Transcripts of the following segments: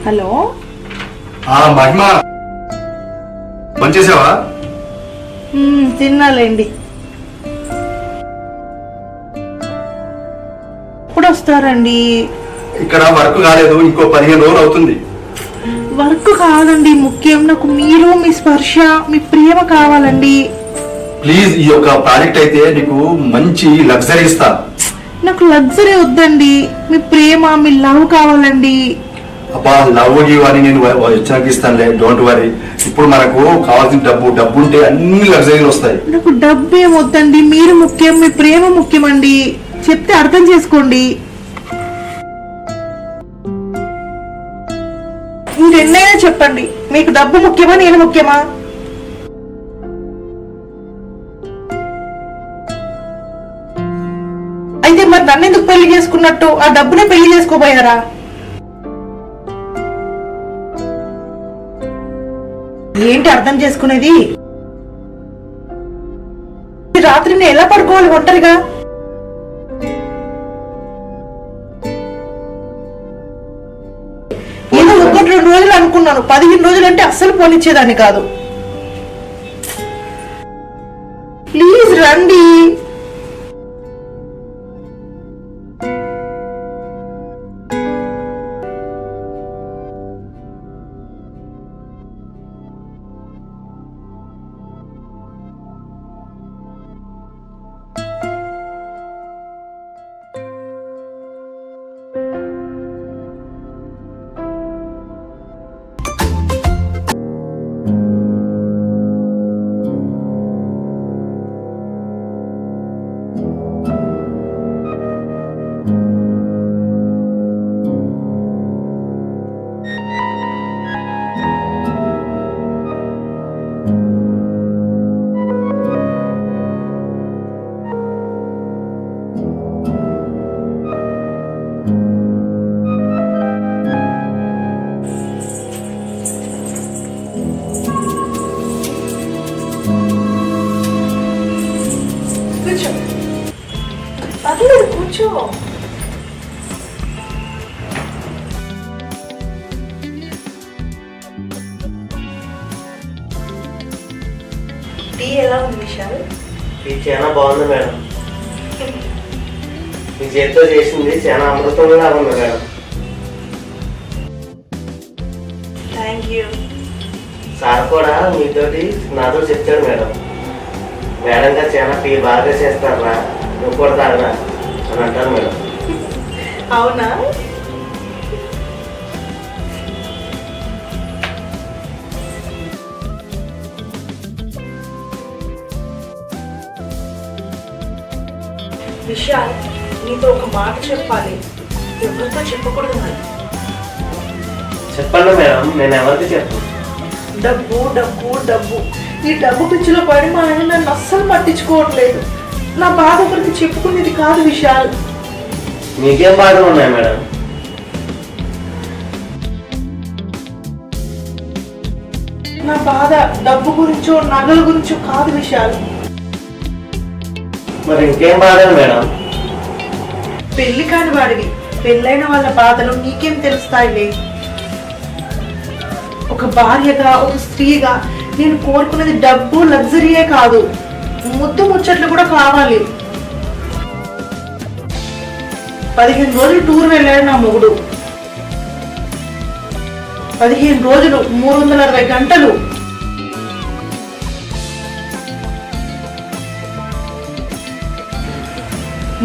Hello మహిమ పనిచేసావా? తిన్నాలేండి. ఎప్పుడు వస్తారండి? ఇక్కడ వర్క్ కాలేదు, ఇంకో 15 రోజులు అవుతుంది. వర్క్ కాదండి ముఖ్యం, నాకు మీరు మీ స్పర్శ మీ ప్రేమ కావాలండి. ప్లీజ్ ఈ యొక్క ప్రాజెక్ట్ అయితే నీకు మంచి లగ్జరీ ఇస్తా. నాకు లగ్జరీ వద్దండి, మీ ప్రేమ మీ లవ్ కావాలండి. అబ్బా లవ్ అని నేను వచ్చాక ఇస్తానులే, డోంట్ వరీ. ఇప్పుడు మనకు కావాల్సిన డబ్బు ఉంటే అన్ని లగ్జరీలు వస్తాయి. నాకు డబ్బు ఏం వద్దండి, మీరు ముఖ్యం మీ ప్రేమ ముఖ్యమండి. చెప్తే అర్థం చేసుకోండి. మీరెన్నైనా చెప్పండి, మీకు డబ్బు ముఖ్యమా నేను ముఖ్యమా? అయితే మరి నన్ను ఎందుకు పెళ్లి చేసుకున్నట్టు? ఆ డబ్బునే పెళ్లి చేసుకోబోయారా? ఏంటి అర్థం చేసుకునేది? రాత్రి నేను ఎలా పడుకోవాలి ఒంటరిగా? ఏదో 1-2 రోజులు అనుకున్నాను, 15 రోజులు అంటే అస్సలు పోనిచ్చేదాన్ని కాదు. ప్లీజ్ రండి. కూర్చో. టీ ఎలా ఉంది విశాల్? టీ చాలా బాగుంది మేడం. మీ చేతితో చేసింది చాలా అమృతంగా ఉంది మేడం. Thank you. సార్ కూడా మీతోటి నాతో చెప్తాడు మేడం. మేడం గారు చాలా టీ బాగా చేస్తారా, నువ్వు కూడా తాగరా అని అంటారు మేడం. అవునా? విశాల్, నీతో ఒక మాట చెప్పాలి, ఎవరితో చెప్పకూడదు మరి. చెప్పండి మేడం, నేను ఎవరికి చెప్పను. డబ్బు డబ్బు డబ్బు, ఈ డబ్బు పిచ్చిలో పడి మా ఆయన నన్ను అస్సలు పట్టించుకోవట్లేదు. నా బాధ ఒకరికి చెప్పుకునేది కాదు విశాల్. మీకేం బాధలు ఉన్నాయి మేడం? నా బాధ డబ్బు గురించో నగల గురించో కాదు విశాల్. మరి ఇంకేం బాధలు మేడం? పెళ్లి కాని వాడివి, పెళ్ళైన వాళ్ళ బాధలు నీకేం తెలుస్తాయిలే. ఒక భార్యగా ఒక స్త్రీగా నేను కోరుకునేది డబ్బు లగ్జరీయే కాదు, ముద్దు ముచ్చట్లు కూడా కావాలి. 15 రోజులు టూర్ వెళ్ళాడు నా మొగుడు. 15 రోజులు 360 గంటలు.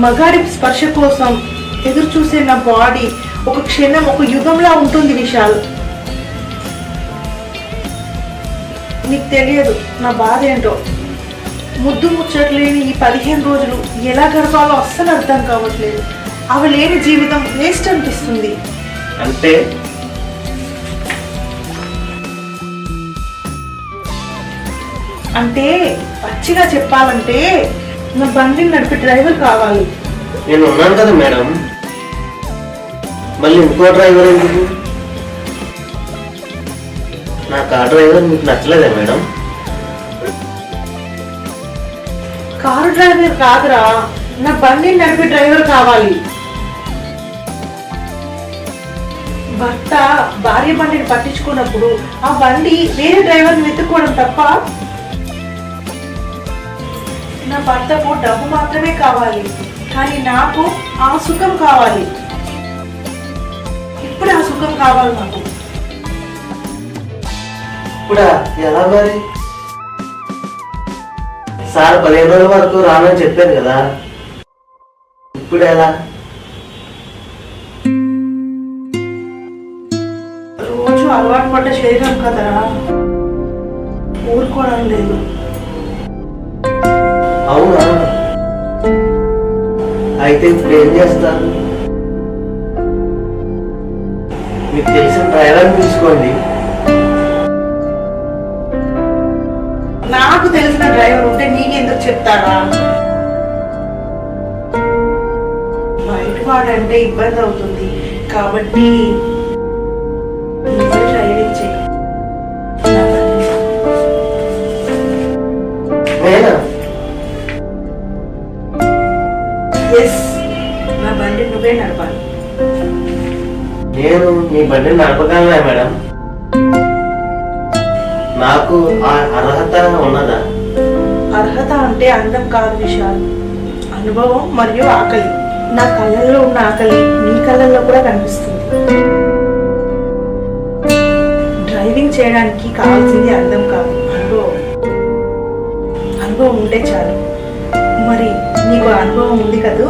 మగాడి స్పర్శ కోసం ఎదురు చూసే నా బాడీ ఒక క్షణం ఒక యుగంలా ఉంటుంది విశాల్. నీకు తెలియదు నా బాధ ఏంటో. ముద్దు ముచ్చట్లేని ఈ 15 రోజులు ఎలా గడపాలో అస్సలు అర్థం కావట్లేదు. అవి లేని జీవితం వేస్ట్ అనిపిస్తుంది. అంటే పచ్చిగా చెప్పాలంటే నా బండిని నడిపే డ్రైవర్ కావాలి. నేను ఉన్నాను కదా మేడం, మళ్ళీ ఇంకో డ్రైవర్ ఎందుకు? నా కార్ డ్రైవర్ మీకు నచ్చలేదా మేడం? కారు డ్రైవర్ కాదురా, నా బండిని నడిపే డ్రైవర్ కావాలి. భర్త భార్య బండిని పట్టించుకున్నప్పుడు ఆ బండి వేరే డ్రైవర్ని వెతుక్కోవడం తప్ప. నా భర్తకు డబ్బు మాత్రమే కావాలి, కానీ నాకు ఆ సుఖం కావాలి. ఇప్పుడు ఆ సుఖం కావాలి నాకు. ఇప్పుడా ఎలా మరి? సార్ 15 రోజుల వరకు రానని చెప్పారు కదా, ఇప్పుడు ఎలా? రోజు అలవాటు పడ్డ శరీరం కదరా, ఊరుకోవడం లేదు. అవునా? అయితే ఇప్పుడు ఏం చేస్తారు? మీకు తెలిసిన డ్రైవర్ని తీసుకోండి. నాకు తెలిసిన డ్రైవర్ ఉంటే నీకెందుకు చెప్తాడా? బయట వాడంటే ఇబ్బంది అవుతుంది కాబట్టి నువ్వే డ్రైవింగ్ చెయ్యి. నేనా? ఎస్, నా బండి నువ్వే నడపాలి. నేను మీ బండిని నడపగలనా మేడం? నాకు ఆ అర్హత ఉన్నదా? అర్హత అంటే అందం కాదు విశాల్, అనుభవం మరియు ఆకలి. నా కళ్ళల్లో ఉన్న ఆకలి నీ కళ్ళల్లో కూడా కనిపిస్తుంది. డ్రైవింగ్ చేయడానికి కావాల్సింది అందం కాదు, అనుభవం. అనుభవం ఉంటే చాలు. మరి నీకు అనుభవం ఉంది కదూ?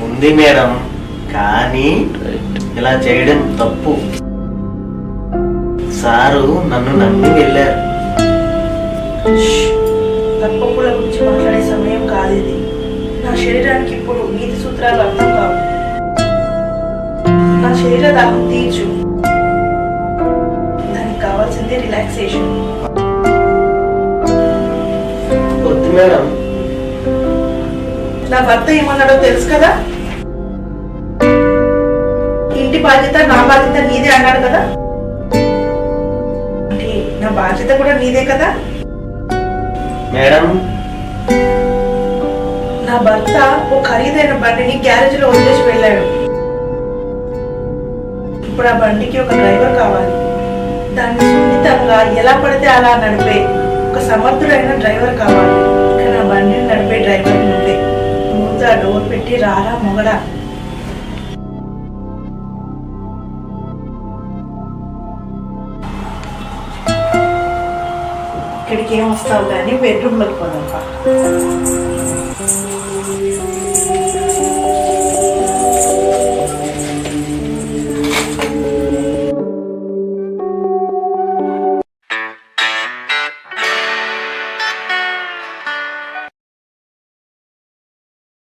ఉంది మేడం, కానీ ఇలా చేయడం తప్పు. సారు నన్ను నమ్మి వెళ్ళారు. తప్పప్పుల గురించి మాట్లాడే సమయం కాదు ఇది. నా శరీరానికి ఇప్పుడు నీతి సూత్రాలు అర్థం కావు. నా శరీర దాహం తీర్చు, దానికి కావాల్సింది రిలాక్సేషన్. వద్దు మేడం. నా భర్త ఏమన్నాడో తెలుసు కదా, ఇంటి బాధ్యత నా బాధ్యత నీదే అన్నాడు కదా, అంటే నా బాధ్యత కూడా నీదే కదా. మేడం, నా భర్త ఓ ఖరీదైన బండిని గ్యారేజ్ లో వదిలేసి వెళ్ళాడు. ఇప్పుడు ఆ బండికి ఒక డ్రైవర్ కావాలి. దాన్ని సున్నితంగా ఎలా పడితే అలా నడిపే ఒక సమర్థుడైన డ్రైవర్ కావాలి. కానీ ఆ బండిని నడిపే డ్రైవర్ నువ్వే. ముందు ఆ డోర్ పెట్టి రారా మొగడా. ఇక్కడికి ఏం వస్తావు కానీ బెడ్రూమ్లోకి పోదాం.